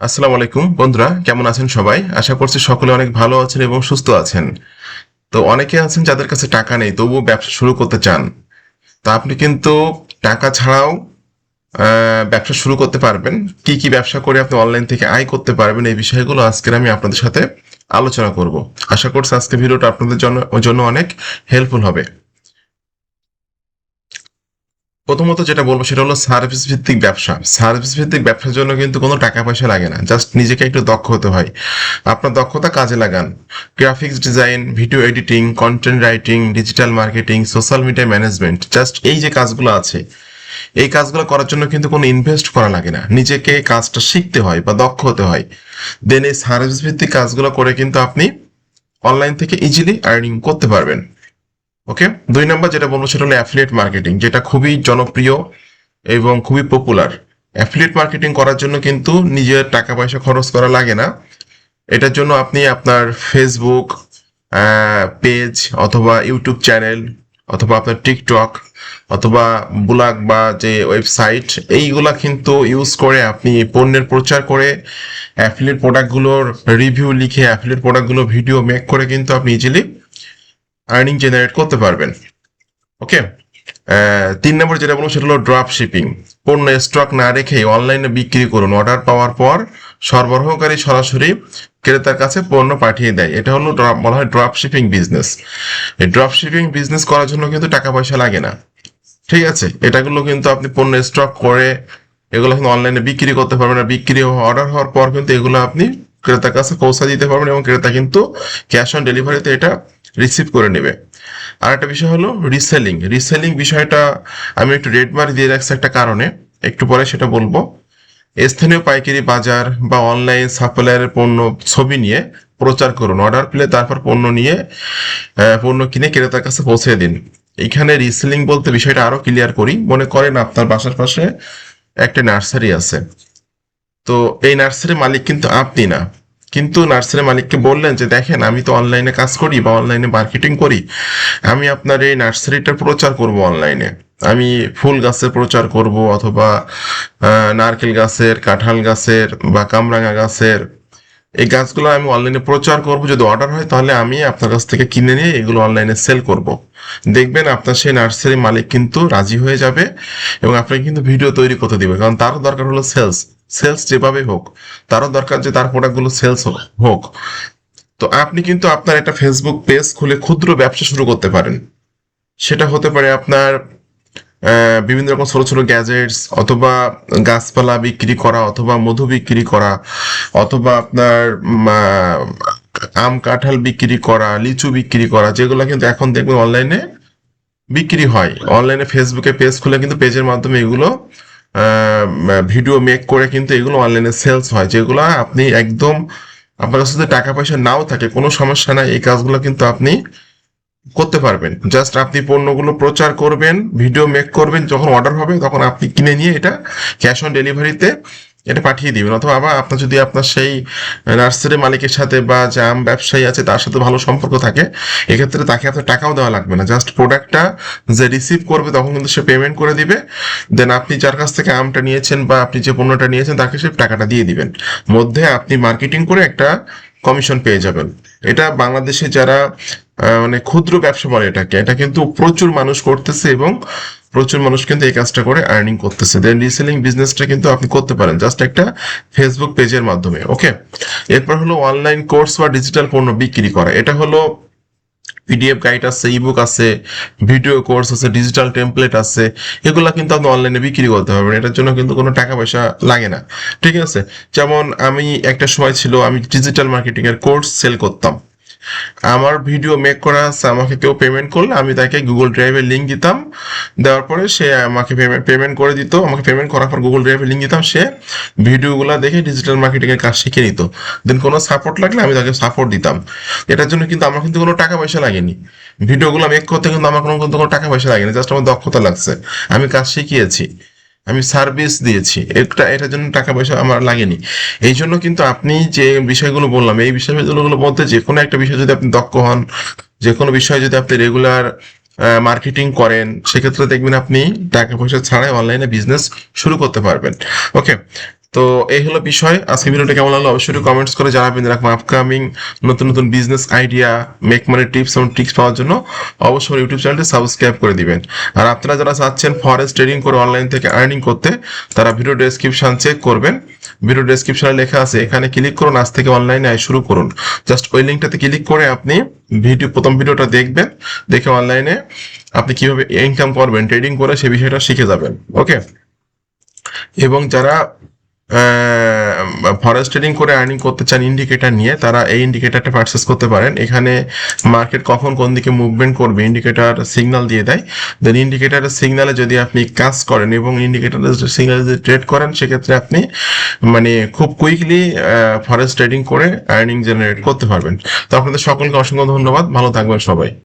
আসসালামু আলাইকুম বন্ধুরা, কেমন আছেন সবাই? আশা করছি সকলে অনেক ভালো আছেন এবং সুস্থ আছেন। তো অনেকে আছেন যাদের কাছে টাকা নেই তবুও ব্যবসা শুরু করতে চান। তো আপনি কিন্তু টাকা ছাড়াও ব্যবসা শুরু করতে পারবেন। কি কি ব্যবসা করে আপনি অনলাইন থেকে আয় করতে পারবেন, এই বিষয়গুলো আজকের আমি আপনাদের সাথে আলোচনা করব। আশা করছি আজকের ভিডিওটা আপনাদের জন্য অনেক হেল্পফুল হবে। প্রথমত যেটা বলবো সেটা হলো সার্ভিস ভিত্তিক ব্যবসা। সার্ভিস ভিত্তিক ব্যবসার জন্য কিন্তু কোনো টাকা পয়সা লাগে না, জাস্ট নিজেকে একটু দক্ষ হতে হয়। আপনার দক্ষতা কাজে লাগান। Graphics design, video editing, content writing, digital marketing, social media management, just এই যে কাজগুলো আছে, এই কাজগুলো করার জন্য কিন্তু কোনো ইনভেস্ট করা লাগে না, নিজেকে কাজটা শিখতে হয় বা দক্ষ হতে হয়। দেন এই সার্ভিস ভিত্তিক কাজগুলো করে কিন্তু আপনি অনলাইন থেকে ইজিলি আর্নিং করতে পারবেন। ওকে, 2 নম্বর যেটা বলবো সেটা হলো অ্যাফিলিয়েট মার্কেটিং, যেটা খুবই জনপ্রিয় এবং খুবই পপুলার। অ্যাফিলিয়েট মার্কেটিং করার জন্য কিন্তু নিজের টাকা পয়সা খরচ করা লাগে না। এটার জন্য আপনি আপনার ফেসবুক পেজ অথবা ইউটিউব চ্যানেল অথবা আপনার টিকটক অথবা ব্লগ বা যে ওয়েবসাইট, এইগুলা কিন্তু ইউজ করে আপনি পণ্যের প্রচার করে অ্যাফিলিয়েট প্রোডাক্টগুলোর রিভিউ লিখে অ্যাফিলিয়েট প্রোডাক্টগুলো ভিডিও মেক করে কিন্তু আপনি ইজিলি আর্নিং জেনারেট করতে পারবেন। ওকে, 3 নম্বর যেটা বলবো সেটা হলো ড্রপ শিপিং। পণ্য স্টক না রেখে অনলাইনে বিক্রি করুন। অর্ডার পাওয়ার পর সরবরাহকারী সরাসরি ক্রেতার কাছে পণ্য পাঠিয়ে দেয়। এটা হলো বলা হয় ড্রপ শিপিং বিজনেস। এই ড্রপ শিপিং বিজনেস করার জন্য কিন্তু টাকা পয়সা লাগে না। ঠিক আছে, এটাগুলো কিন্তু আপনি পণ্য স্টক করে এগুলো কিন্তু অনলাইনে বিক্রি করতে পারবেন। আর বিক্রি অর্ডার হওয়ার পর কিন্তু এগুলো আপনি ক্রেতার কাছে পৌঁছা দিতে পারবেন এবং ক্রেতা কিন্তু ক্যাশ অন ডেলিভারিতে এটা রিসিভ করে নেবে। আর একটা বিষয় হলো রিসেলিং। রিসেলিং বিষয়টা আমি একটু রেড মার্ক দিয়ে রাখছি একটা কারণে, একটু পরে সেটা বলবো। স্থানীয় পাইকারি বাজার বা অনলাইন সাপ্লায়ারের পণ্য ছবি নিয়ে প্রচার করুন। অর্ডার পেলে তারপর পণ্য নিয়ে পণ্য কিনে ক্রেতার কাছে পৌঁছে দিন। এখানে রিসেলিং বলতে বিষয়টা আরো ক্লিয়ার করি। মনে করেন আপনার বাসার পাশে একটা নার্সারি আছে। তো এই নার্সারির মালিক কিন্তু আপনি না, কিন্তু নার্সারির মালিককে বললেন যে দেখেন আমি তো অনলাইনে কাজ করি বা অনলাইনে মার্কেটিং করি, আমি আপনার এই নার্সারিটার প্রচার করব অনলাইনে। আমি ফুল গাছের প্রচার করব অথবা নারকেল গাছের, কাঁঠাল গাছের বা কামরাঙা গাছের, এই গাছগুলো আমি অনলাইনে প্রচার করব। যদি অর্ডার হয় তাহলে আমি আপনার কাছ থেকে কিনে নিয়ে এগুলো অনলাইনে সেল করব। দেখবেন আপনার সেই নার্সারি মালিক কিন্তু রাজি হয়ে যাবে এবং আপনাকে কিন্তু ভিডিও তৈরি করতে দিবে, কারণ তারও দরকার হলো সেলস। সেলস যেভাবে হোক, তারও দরকার যে তার প্রোডাক্টগুলো সেলস হোক। তো আপনি কিন্তু আপনার একটা ফেসবুক পেজ খুলে ক্ষুদ্র ব্যবসা শুরু করতে পারেন। সেটা হতে পারে আপনার বিভিন্ন রকম ছোট ছোট গ্যাজেটস অথবা গাছপালা বিক্রি করা অথবা মধু বিক্রি করা অথবা আপনার আম কাঁঠাল বিক্রি করা, লিচু বিক্রি করা, যেগুলো কিন্তু এখন দেখবেন অনলাইনে বিক্রি হয়। অনলাইনে ফেসবুকে পেজ খুলে কিন্তু পেজের মাধ্যমে এগুলো ভিডিও মেক করে কিন্তু এগুলো অনলাইনে সেলস হয়, যেগুলো আপনি একদম আপনার কাছে যদি টাকা পয়সা নাও থাকে কোনো সমস্যা নাই, এই কাজগুলো কিন্তু আপনি করতে পারবেন। জাস্ট আপনি পণ্যগুলো প্রচার করবেন, ভিডিও মেক করবেন, যখন অর্ডার হবে তখন আপনি কিনে নিয়ে এটা ক্যাশ অন ডেলিভারিতে এটা পাঠিয়ে দিবেন। অথবা আবার আপনার যদি আপনার সেই নার্সারি মালিকের সাথে বা যে আম ব্যবসায়ী আছে তার সাথে ভালো সম্পর্ক থাকে, এক্ষেত্রে তাকে আপনার টাকাও দেওয়া লাগবে না, জাস্ট প্রোডাক্টটা যে রিসিভ করবে তখন কিন্তু সে পেমেন্ট করে দিবে। দেন আপনি যার কাছ থেকে আমটা নিয়েছেন বা আপনি যে পণ্যটা নিয়েছেন তাকে সে টাকাটা দিয়ে দিবেন। মধ্যে আপনি মার্কেটিং করে একটা কমিশন পেয়ে যাবেন। এটা বাংলাদেশে যারা মানে ক্ষুদ্র ব্যবসা বলে এটাকে, এটা কিন্তু প্রচুর মানুষ করতেছে এবং প্রচুর মানুষ কিন্তু এই কাজটা করে আর্নিং করতেছে। দেন রিসেলিং বিজনেসটা কিন্তু আপনি করতে পারেন জাস্ট একটা ফেসবুক পেজের মাধ্যমে। ওকে, এরপর হলো অনলাইন কোর্স বা ডিজিটাল পণ্য বিক্রি করা। এটা হলো পিডিএফ গাইড আছে, ইবুক আছে, ভিডিও কোর্স আছে, ডিজিটাল টেমপ্লেট আছে, এগুলা কিন্তু আপনি অনলাইনে বিক্রি করতে পারবেন। এটার জন্য কিন্তু কোনো টাকা পয়সা লাগে না। ঠিক আছে, যেমন আমি একটা সময় ছিল আমি ডিজিটাল মার্কেটিং এর কোর্স সেল করতাম। আমার ভিডিও মেক করা আছে, আমাকে কেউ পেমেন্ট করলে আমি তাকে গুগল ড্রাইভের লিঙ্ক দিতাম। দেওয়ার পরে সে আমাকে পেমেন্ট করে দিত। আমাকে পেমেন্ট করার পর গুগল ড্রাইভের লিঙ্ক দিতাম, সে ভিডিওগুলো দেখে ডিজিটাল মার্কেটিং এর কাজ শিখে নিত। দেন কোনো সাপোর্ট লাগলে আমি তাকে সাপোর্ট দিতাম। এটার জন্য কিন্তু আমার কিন্তু কোনো টাকা পয়সা লাগেনি। ভিডিওগুলো মেক করতে কিন্তু আমার কোনো টাকা পয়সা লাগেনি, জাস্ট আমার দক্ষতা লাগছে, আমি কাজ শিখিয়েছি, আমি সার্ভিস দিয়েছি, এটার জন্য টাকা পয়সা আমার লাগেনি। এই জন্য কিন্তু আপনি যে বিষয়গুলো বললাম এই বিষয়গুলোর মধ্যে যে কোনো একটা বিষয় যদি আপনি দক্ষ হন, যে কোনো বিষয়ে যদি আপনি রেগুলার মার্কেটিং করেন, সেক্ষেত্রে দেখবেন আপনি টাকা পয়সা ছাড়াই অনলাইনে বিজনেস শুরু করতে পারবেন। ওকে, তো এই হলো বিষয়। আজকে ভিডিওটা কেমন লাগলো অবশ্যই কমেন্টস করে জানাবেন। এরকম আপকামিং নতুন নতুন business idea, make money tips এবং ট্রিক্স পাওয়ার জন্য অবশ্যই আমার ইউটিউব চ্যানেলটি সাবস্ক্রাইব করে দিবেন। আর আপনারা যারা চাচ্ছেন ফরেক্স ট্রেডিং করে অনলাইন থেকে আর্নিং করতে, তারা ভিডিও ডেসক্রিপশন চেক করবেন। ভিডিও ডেসক্রিপশনে লেখা আছে, এখানে ক্লিক করুন, আজ থেকে অনলাইনে আয় শুরু করুন। জাস্ট ওই লিঙ্কটাতে ক্লিক করে আপনি প্রথম ভিডিওটা দেখবেন, দেখে অনলাইনে আপনি কিভাবে ইনকাম করবেন ট্রেডিং করে সে বিষয়টা শিখে যাবেন। ওকে। এবং যারা ফরেক্স ট্রেডিং করে আর্নিং করতে চান ইন্ডিকেটর নিয়ে, তারা এই ইন্ডিকেটরটা পারচেস করতে পারেন। এখানে মার্কেট কখন কোন দিকে মুভমেন্ট করবে ইন্ডিকেটর সিগন্যাল দিয়ে দেয়। দেন ইন্ডিকেটরের সিগন্যালে যদি আপনি কাজ করেন এবং ইন্ডিকেটরের সিগন্যালে যদি ট্রেড করেন, সেক্ষেত্রে আপনি মানে খুব কুইকলি ফরেক্স ট্রেডিং করে আর্নিং জেনারেট করতে পারবেন। তো আপনাদের সকলকে অসংখ্য ধন্যবাদ, ভালো থাকবেন সবাই।